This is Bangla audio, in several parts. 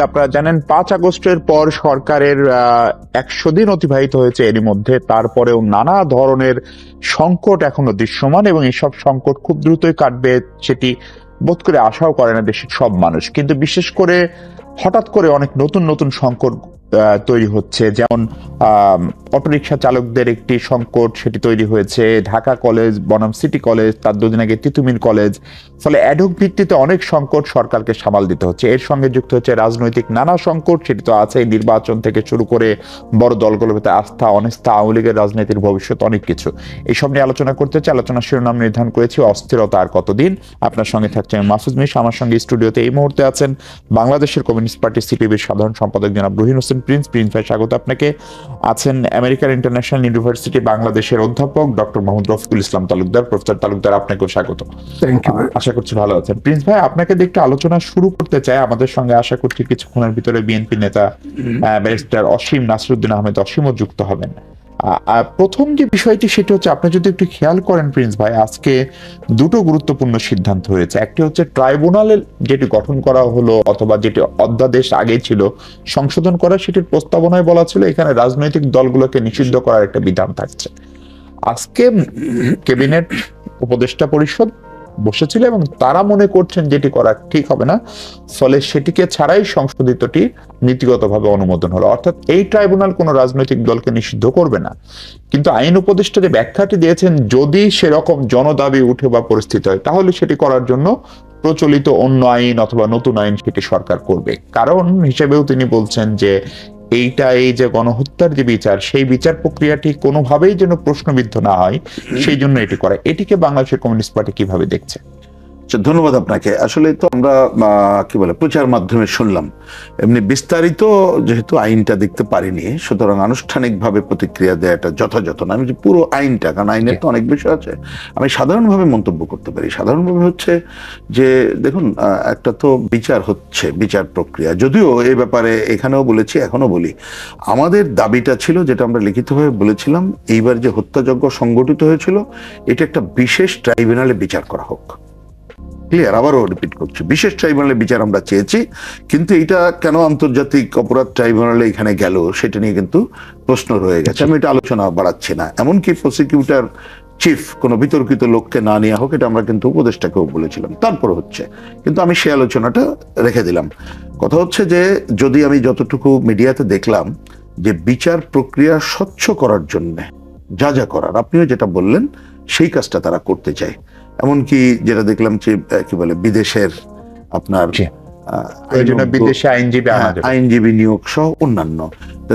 আপনারা জানেন 5 আগস্টের পর সরকারের 100 দিন অতিবাহিত হয়েছে, এরই মধ্যে তারপরেও নানা ধরনের সংকট এখনো দৃশ্যমান এবং এসব সংকট খুব দ্রুতই কাটবে সেটি বোধ করে আশাও করে না দেশের সব মানুষ। কিন্তু বিশেষ করে হঠাৎ করে অনেক নতুন নতুন সংকট তৈরি হচ্ছে, যেমন অটোরিকশা চালকদের একটি সংকট সেটি তৈরি হয়েছে, ঢাকা কলেজ বনাম সিটি কলেজ, তার দুদিন আগে তিতুমির কলেজ। ফলে অ্যাডহক ভিত্তিতে অনেক সংকট সরকারকে সামাল দিতে হচ্ছে। এর সঙ্গে যুক্ত হচ্ছে রাজনৈতিক নানা সংকট, সেটি তো আছে, নির্বাচন থেকে শুরু করে বড় দলগুলোর ভিতরে আস্থা অনাস্থা, আওয়ামী লীগের রাজনীতির ভবিষ্যৎ, অনেক কিছু। এইসব নিয়ে আলোচনা করতে চাই। আলোচনার শিরোনাম নির্ধারণ করেছি অস্থিরতা আর কতদিন। আপনার সঙ্গে থাকছেন মাহফুজ মিশ। আমার সঙ্গে স্টুডিওতে এই মুহূর্তে আছেন বাংলাদেশের কমিউনিস্ট পার্টি সিপিবির সাধারণ সম্পাদক জনাব রুহিন হোসেন প্রিন্স। প্রিন্স ভাই, স্বাগত আপনাকে। আছেন আমেরিকান ইন্টারন্যাশনাল ইউনিভার্সিটি বাংলাদেশের অধ্যাপক ডক্টর মোহাম্মদ রফিকুল ইসলাম তালুকদার। প্রফেসর তালুকদার, আপনাকেও স্বাগত। আশা করছি ভালো আছেন। প্রিন্স ভাই, আপনাকে দিয়ে একটু আলোচনা শুরু করতে চাই। আমাদের সঙ্গে আশা করছি কিছুক্ষণের ভিতরে বিএনপি নেতা ব্যারিস্টার অসীম নাসিরুদ্দিন আহমেদ অসীমও যুক্ত হবেন। প্রথম যে বিষয়টি সেটা হচ্ছে, আপনি যদি একটু খেয়াল করেন প্রিন্স ভাই, আজকে দুটো গুরুত্বপূর্ণ সিদ্ধান্ত হয়েছে। একটি হচ্ছে ট্রাইব্যুনালের যেটি গঠন করা হলো অথবা যেটি অধ্যাদেশ আগে ছিল সংশোধন করা, সেটির প্রস্তাবনায় বলা ছিল এখানে রাজনৈতিক দলগুলোকে নিষিদ্ধ করার একটা বিধান থাকছে। আজকে ক্যাবিনেট উপদেষ্টা পরিষদ বসেছিল এবং তারা মনে করছেন যেটি করা ঠিক হবে না, ফলে সেটিকে ছাড়াই সংশোধিতটি নীতিগতভাবে অনুমোদন হলো। অর্থাৎ এই ট্রাইব্যুনাল কোনো রাজনৈতিক দলকে নিষিদ্ধ করবে না। কিন্তু আইন উপদেষ্টা যে ব্যাখ্যাটি দিয়েছেন, যদি সেরকম জনদাবি উঠে বা পরিস্থিতি হয় তাহলে সেটি করার জন্য প্রচলিত অন্য আইন অথবা নতুন আইন সেটি সরকার করবে। কারণ হিসেবেও তিনি বলছেন যে এই যে গণহত্যার যে বিচার, সেই বিচার প্রক্রিয়াটি কোনোভাবেই যেন প্রশ্নবিদ্ধ না হয়, সেই জন্য এটি করে। এটিকে বাংলাদেশের কমিউনিস্ট পার্টি কিভাবে দেখছে? ধন্যবাদ আপনাকে। আসলে তো আমরা কি বলে প্রচার মাধ্যমে শুনলাম, এমনি বিস্তারিত যেহেতু আইনটা দেখতে পারিনি, সুতরাং আনুষ্ঠানিকভাবে প্রতিক্রিয়া দেওয়াটা যথাযথ না। আমি যে পুরো আইনটা, কারণ আইনের তো অনেক বিষয় আছে, আমি সাধারণভাবে মন্তব্য করতে পারি। সাধারণভাবে হচ্ছে যে দেখুন, একটা তো বিচার হচ্ছে, বিচার প্রক্রিয়া, যদিও এই ব্যাপারে এখানেও বলেছি এখনো বলি, আমাদের দাবিটা ছিল যেটা আমরা লিখিতভাবে বলেছিলাম, এইবার যে হত্যাযজ্ঞ সংগঠিত হয়েছিল এটা একটা বিশেষ ট্রাইব্যুনালে বিচার করা হোক। ক্লিয়ার, আবারও রিপিট করছি, বিশেষ ট্রাইব্যুনালে বিচার আমরা চেয়েছি। কিন্তু এটা কেন আন্তর্জাতিক অপরাধ ট্রাইব্যুনালে এখানে গেল সেটা নিয়ে কিন্তু প্রশ্ন রয়ে গেছে। আমি এটা আলোচনা বাড়াচ্ছি না। এমনকি প্রসিকিউটর চিফ কোনো বিতর্কিত লোককে না নেওয়া হোক, এটা আমরা কিন্তু উপদেষ্টাকেও বলেছিলাম। তারপর হচ্ছে, কিন্তু আমি সেই আলোচনাটা রেখে দিলাম। কথা হচ্ছে যে যদি আমি যতটুকু মিডিয়াতে দেখলাম যে বিচার প্রক্রিয়া স্বচ্ছ করার জন্য যা যা করার, আপনিও যেটা বললেন সেই কাজটা তারা করতে চায়। এমনকি যেটা দেখলাম যে কি বলে বিদেশের আপনার বিদেশি আইনজীবী নিয়োগ সহ অন্যান্য,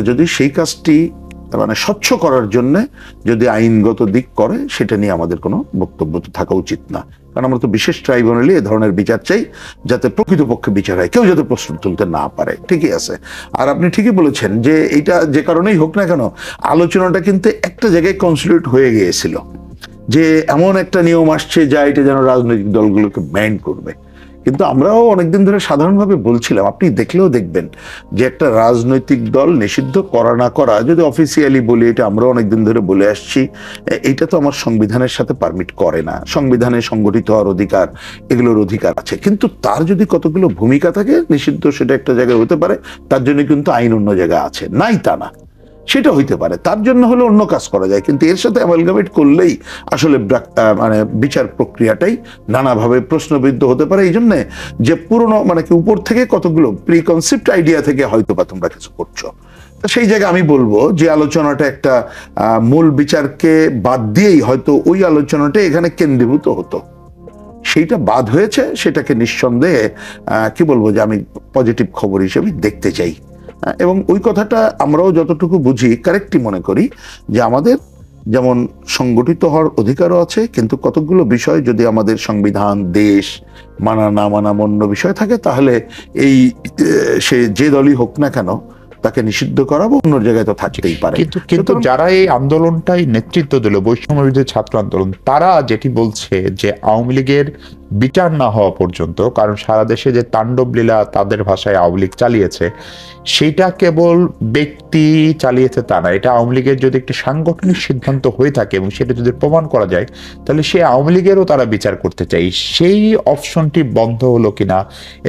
যদি সেই কাজটি মানে স্বচ্ছ করার জন্য যদি আইনগত দিক করে, সেটা নিয়ে আমাদের কোনো বক্তব্য তো থাকা উচিত না। কারণ আমরা তো বিশেষ ট্রাইব্যুনালে এ ধরনের বিচার চাই, যাতে প্রকৃতপক্ষে বিচার হয়, কেউ যাতে প্রশ্ন তুলতে না পারে। ঠিকই আছে। আর আপনি ঠিকই বলেছেন যে এইটা যে কারণেই হোক না কেন, আলোচনাটা কিন্তু একটা জায়গায় কনসলিডেট হয়ে গিয়েছিল যে এমন একটা নিয়ম আসছে যা এটা যেন রাজনৈতিক দলগুলোকে ব্যান করবে। কিন্তু আমরাও অনেকদিন ধরে সাধারণভাবে বলছিলাম, আপনি দেখলেও দেখবেন যে একটা রাজনৈতিক দল নিষিদ্ধ করা না করা, যদি অফিসিয়ালি বলি, এটা আমরা অনেকদিন ধরে বলে আসছি, এটা তো আমার সংবিধানের সাথে পারমিট করে না। সংবিধানে সংগঠিত হওয়ার অধিকার, এগুলোর অধিকার আছে, কিন্তু তার যদি কতগুলো ভূমিকা থাকে, নিষিদ্ধ সেটা একটা জায়গায় হতে পারে, তার জন্য কিন্তু আইন অন্য জায়গায় আছে, নাই তা না, সেটা হইতে পারে, তার জন্য হলে অন্য কাজ করা যায়। কিন্তু এর সাথে অ্যামালগামেট করলেই আসলে মানে বিচার প্রক্রিয়াটাই নানাভাবে প্রশ্নবিদ্ধ হতে পারে। এই জন্য যে পুরনো মানে কি উপর থেকে কতগুলো প্রিকনসেপ্ট আইডিয়া থেকে হয়তো বা তোমরা কিছু করছো, সেই জায়গায় আমি বলবো যে আলোচনাটা একটা মূল বিচারকে বাদ দিয়েই হয়তো ওই আলোচনাটা এখানে কেন্দ্রীভূত হতো। সেইটা বাদ হয়েছে, সেটাকে নিঃসন্দেহে কি বলবো যে আমি পজিটিভ খবর হিসেবে দেখতে চাই। এবং ওই কথাটা আমরাও যতটুকু বুঝি কারেক্টই মনে করি যে আমাদের যেমন সংগঠিত হওয়ার অধিকারও আছে, কিন্তু কতগুলো বিষয় যদি আমাদের সংবিধান, দেশ মানা না মানা অন্য বিষয় থাকে, তাহলে এই সে যে দলই হোক না কেন তাকে নিষিদ্ধ করাবো, অন্য জায়গায় তো থাকতেই পারে। কিন্তু যারা এই আন্দোলনটাই নেতৃত্ব দিল, বৈষম্য বিরোধী ছাত্র আন্দোলন, তারা যেটি বলছে যে আওয়ামী লীগের বিচার না হওয়া পর্যন্ত, কারণ সারা দেশে যে তাণ্ডব লীলা তাদের ভাষায় আওয়ামী লীগ চালিয়েছে, সেটা কেবল ব্যক্তি চালিয়েছে তা না, এটা আওয়ামী লীগের যদি একটি সাংগঠনিক সিদ্ধান্ত হয়ে থাকে এবং সেটা যদি প্রমাণ করা যায়, তাহলে সেই আওয়ামী লীগেরও তারা বিচার করতে চাই। সেই অপশনটি বন্ধ হলো কিনা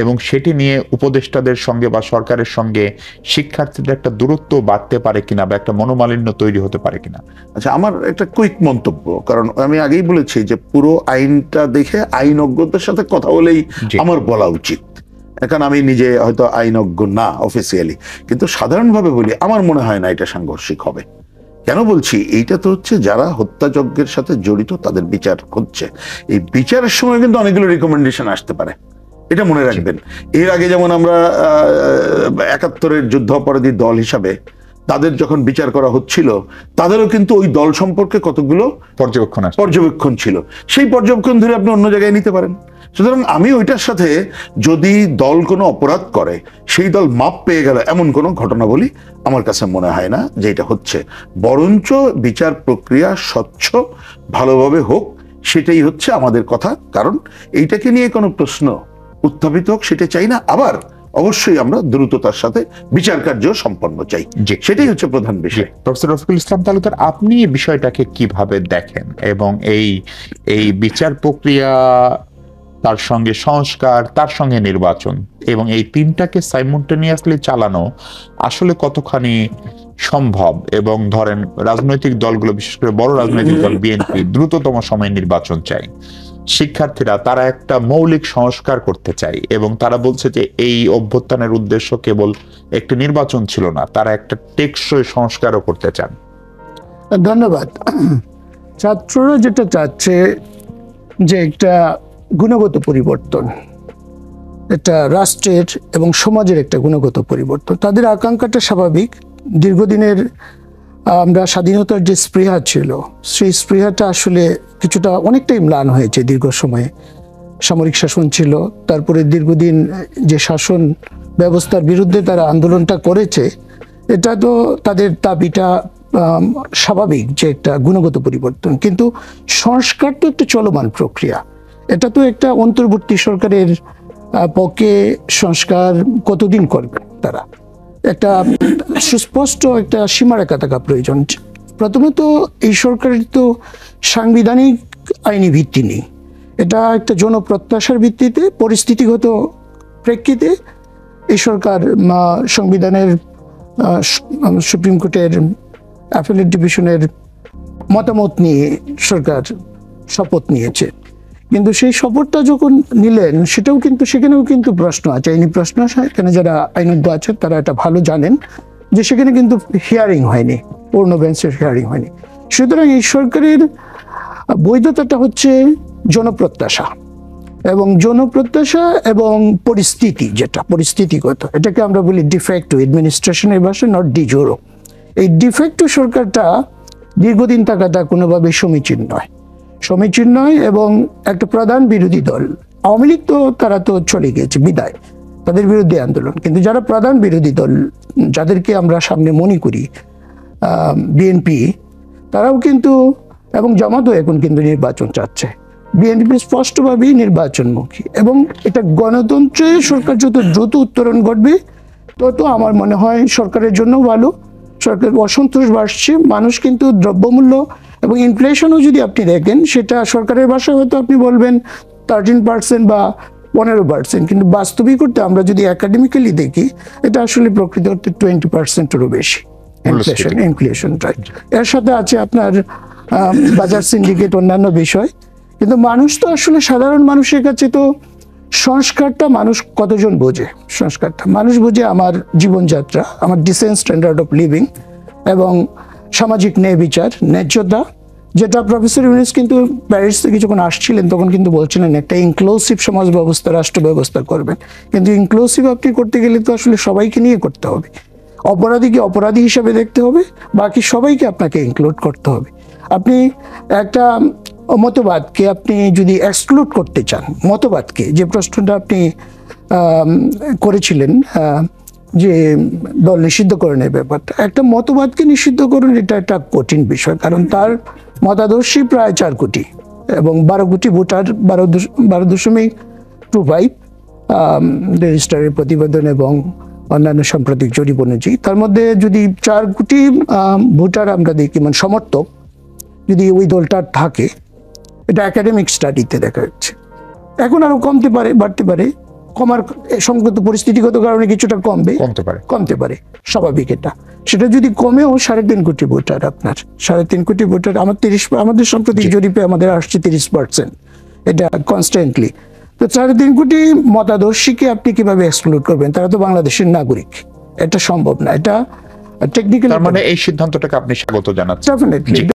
এবং সেটি নিয়ে উপদেষ্টাদের সঙ্গে বা সরকারের সঙ্গে শিক্ষার্থীদের একটা দূরত্ব বাড়তে পারে কিনা বা একটা মনোমালিন্য তৈরি হতে পারে কিনা? আচ্ছা, আমার একটা কুইক মন্তব্য, কারণ আমি আগেই বলেছি যে পুরো আইনটা দেখে আইনজ্ঞদের সাথে কথা বলেই আমার বলা উচিত, এখন আমি নিজে হয়তো আইনজ্ঞ না অফিসিয়ালি, কিন্তু সাধারণভাবে বলি আমার মনে হয় না এটা সাংঘর্ষিক হবে। কেন বলছি, এইটা তো হচ্ছে যারা হত্যাযজ্ঞের সাথে জড়িত তাদের বিচার হচ্ছে, এই বিচারের সময় কিন্তু অনেকগুলো রিকমেন্ডেশন আসতে পারে, এটা মনে রাখবেন। এর আগে যেমন আমরা ৭১-এর যুদ্ধাপরাধী দল হিসাবে তাদের যখন বিচার করা হচ্ছিল, তাদেরও কিন্তু ওই দল সম্পর্কে কতগুলো পর্যবেক্ষণ ছিল, সেই পর্যবেক্ষণ ধরে আপনি অন্য জায়গায় নিতে পারেন। সুতরাং আমি ওইটার সাথে যদি দল কোনো অপরাধ করে সেই দল মাপ পেয়ে গেল এমন কোনো ঘটনা বলি আমার কাছে মনে হয় না যে এটা হচ্ছে, বরঞ্চ বিচার প্রক্রিয়া স্বচ্ছ ভালোভাবে হোক, সেটাই হচ্ছে আমাদের কথা। কারণ এইটাকে নিয়ে কোনো প্রশ্ন উত্থাপিত হোক সেটা চাই না, আবার অবশ্যই আমরা দ্রুততার সাথে বিচার কার্য সম্পন্ন চাই, সেটাই হচ্ছে প্রধান বিষয়। প্রফেসর রফিকুল ইসলাম তালুকদার, আপনি এই বিষয়টাকে কিভাবে দেখেন এবং এই বিচার প্রক্রিয়া, তার সঙ্গে সংস্কার, তার সঙ্গে নির্বাচন এবং এই তিনটাকে সাইমultaneously চালানো আসলে কতখানি সম্ভব? এবং ধরেন রাজনৈতিক দলগুলো, বিশেষ করে বড় রাজনৈতিক দল বিএনপি দ্রুততম সময়ে নির্বাচন চাই, শিক্ষার্থীরা তারা একটা মৌলিক সংস্কার করতে চায় এবং তারা বলছে যে এই অভ্যুত্থানের উদ্দেশ্য কেবল একটি নির্বাচন ছিল না, তারা একটা টেকসই সংস্কারও করতে চান। ধন্যবাদ। ছাত্ররা যেটা চাচ্ছে যে একটা গুণগত পরিবর্তন, একটা রাষ্ট্রের এবং সমাজের একটা গুণগত পরিবর্তন, তাদের আকাঙ্ক্ষাটা স্বাভাবিক। দীর্ঘদিনের আমরা স্বাধীনতার যে স্পৃহা ছিল, সেই স্পৃহাটা আসলে কিছুটা অনেকটাই ম্লান হয়েছে। দীর্ঘ সময়ে সামরিক শাসন ছিল, তারপরে দীর্ঘদিন যে শাসন ব্যবস্থার বিরুদ্ধে তারা আন্দোলনটা করেছে, এটা তো তাদের দাবিটা স্বাভাবিক যে একটা গুণগত পরিবর্তন। কিন্তু সংস্কার তো একটা চলমান প্রক্রিয়া, এটা তো একটা অন্তর্বর্তী সরকারের পক্ষে সংস্কার কতদিন করবে তারা, একটা সুস্পষ্ট একটা সীমারেখা থাকা প্রয়োজন। প্রথমত এই সরকারের তো সাংবিধানিক আইনি ভিত্তি নেই, এটা একটা জনপ্রত্যাশার ভিত্তিতে পরিস্থিতিগত প্রেক্ষিতে এই সরকার সংবিধানের সুপ্রিম কোর্টের অ্যাপিলেট ডিভিশনের মতামত নিয়ে সরকার শপথ নিয়েছে। কিন্তু সেই শপথটা যখন নিলেন সেখানেও কিন্তু প্রশ্ন আছে, আইনি প্রশ্ন আছে। এখানে যারা আইনজ্ঞ আছেন তারা এটা ভালো জানেন যে সেখানে কিন্তু হিয়ারিং হয়নি, পূর্ণ বেঞ্চের হিয়ারিং হয়নি। সুতরাং এই সরকারের বৈধতাটা হচ্ছে জনপ্রত্যাশা এবং পরিস্থিতি, যেটা পরিস্থিতিগত, এটাকে আমরা বলি ডিফেক্টিভ অ্যাডমিনিস্ট্রেশনের ভাষায়, নট ডি জোরো। এই ডিফেক্টিভ সরকারটা দীর্ঘদিন থাকাটা কোনোভাবেই সমীচীন নয় এবং একটা প্রধান বিরোধী দল আওয়ামী লীগ তো তারা তো চলে গিয়েছে বিদায়, তাদের বিরুদ্ধে আন্দোলন, কিন্তু যারা প্রধান বিরোধী দল যাদেরকে আমরা সামনে মনে করি বিএনপি, তারাও কিন্তু এবং জামাতও এখন কিন্তু নির্বাচন চাচ্ছে। বিএনপি স্পষ্টভাবেই নির্বাচনমুখী এবং এটা গণতন্ত্রের সরকার যত দ্রুত উত্তরণ ঘটবে তত আমার মনে হয় সরকারের জন্য ভালো। সরকার অসন্তোষ বাড়ছে, মানুষ কিন্তু দ্রব্যমূল্য এবং ইনফ্লেশনও যদি আপনি দেখেন, সেটা সরকারের ভাষায় হয়তো আপনি বলবেন 13% বা 15%, কিন্তু বাস্তবিক করতে আমরা যদি একাডেমিক্যালি দেখি এটা আসলে প্রকৃত অর্থে 20%-এরও বেশি ইনফ্লেশন। এর সাথে আছে আপনার বাজার সিন্ডিকেট, অন্যান্য বিষয়। কিন্তু মানুষ তো আসলে সাধারণ মানুষের কাছে তো সংস্কারটা মানুষ কতজন বোঝে? সংস্কারটা মানুষ বোঝে আমার জীবনযাত্রা, আমার ডিসেন্ট স্ট্যান্ডার্ড অফ লিভিং এবং সামাজিক ন্যায় বিচার, ন্যায্যতা, যেটা প্রফেসর ইউনুস কিন্তু প্যারিস থেকে যখন আসছিলেন তখন কিন্তু বলছিলেন একটা ইনক্লুসিভ সমাজ ব্যবস্থা, রাষ্ট্র ব্যবস্থা করবেন। কিন্তু ইনক্লুসিভ আপনি করতে গেলে তো আসলে সবাইকে নিয়ে করতে হবে। অপরাধীকে অপরাধী হিসাবে দেখতে হবে, বাকি সবাইকে আপনাকে ইনক্লুড করতে হবে। আপনি একটা মতবাদকে আপনি যদি এক্সক্লুড করতে চান, মতবাদকে, যে প্রশ্নটা আপনি করেছিলেন যে দল নিষিদ্ধকরণের ব্যাপারটা, একটা মতবাদকে নিষিদ্ধকরণ এটা একটা কঠিন বিষয়, কারণ তার মতাদর্শী প্রায় 4 কোটি এবং 12 কোটি ভোটার 12.25 রেজিস্ট্রারের প্রতিবেদন এবং অন্যান্য সাম্প্রতিক জরিপ অনুযায়ী। তার মধ্যে যদি 4 কোটি ভোটার আমরা দেখি, মানে সমর্থক যদি ওই দলটার থাকে, এটা একাডেমিক স্টাডিতে দেখা যাচ্ছে। এখন আরো কমতে পারে, বাড়তে পারে, কমার সংগত পরিস্থিতিগত কারণে কিছুটা কমতে পারে, স্বাভাবিক এটা। সেটা যদি কমেও 3.5 কোটি ভোটার, আপনার 3.5 কোটি ভোটার, আমাদের সাম্প্রতিক জরিপে আমাদের আসছে 30%, এটা কনস্ট্যান্টলি। তো 3.5 কোটি মতাদর্শীকে আপনি কিভাবে এক্সক্লুড করবেন? তারা তো বাংলাদেশের নাগরিক, এটা সম্ভব না। এটা টেকনিক্যালি, তার মানে এই সিদ্ধান্তটাকে আপনি স্বাগত জানাচ্ছেন? ডেফিনেটলি।